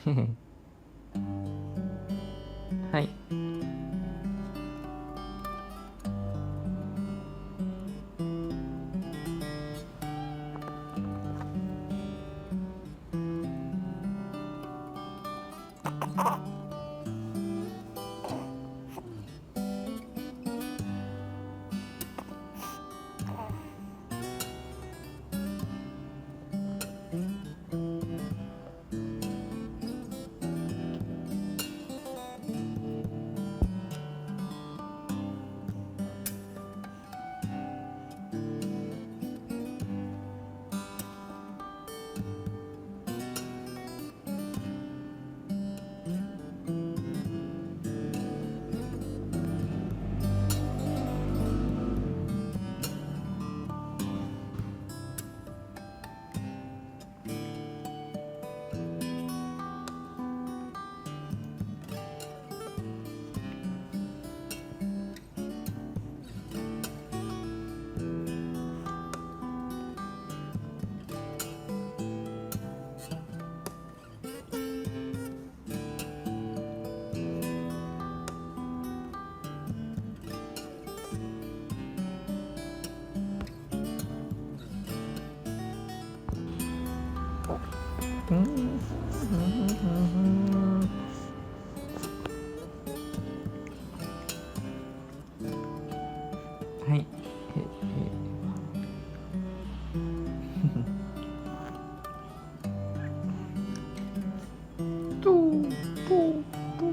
はい。はい。ตูปูปู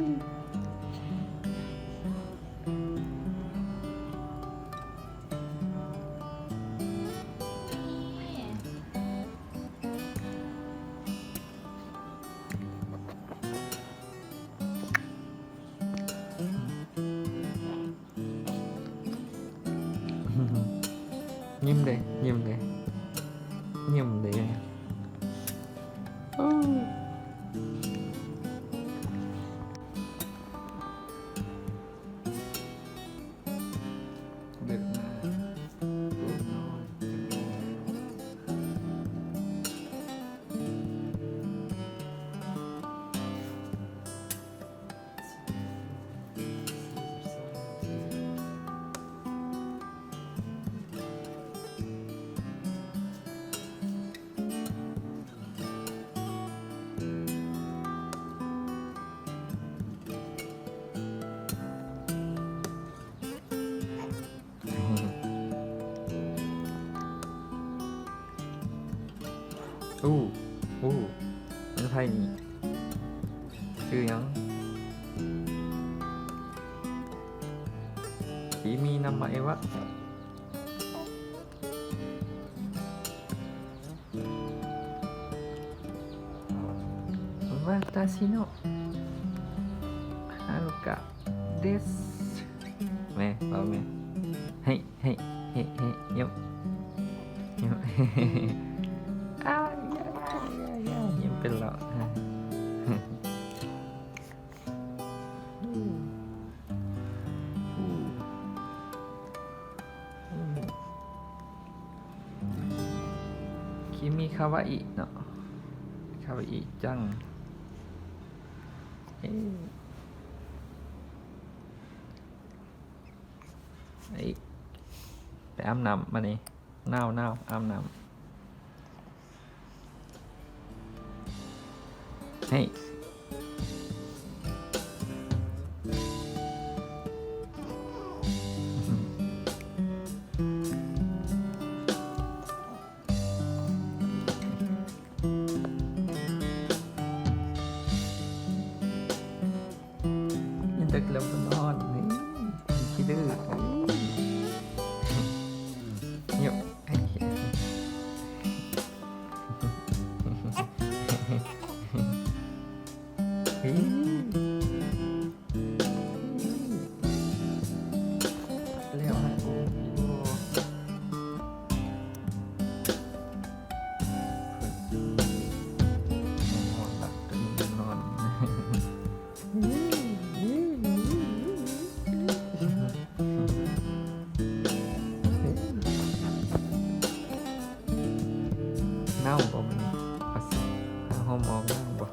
ยิ้มเลยยิ้มเลยยิ้มเลยอู้เด็กมาลูกนอนอู้อู้เป็นไทยนี่ชื่อยัง君名前は私のはるかですね、เอาไหมはいはいへへよよอ้าวยิ้มเป็นหรอ君かわいいのかわいいจังไอ้ไปอาบน้ำมานี่หนาวอาบน้ำเฮ้ยยังดึกแล้วก็นอนนี่ขี้ดื้อเงียบไอ้เลี้ยวให้โอ้พี่โบนอนหลับจนนอนเน่าบ่มันหาห้องมองเน่าบ่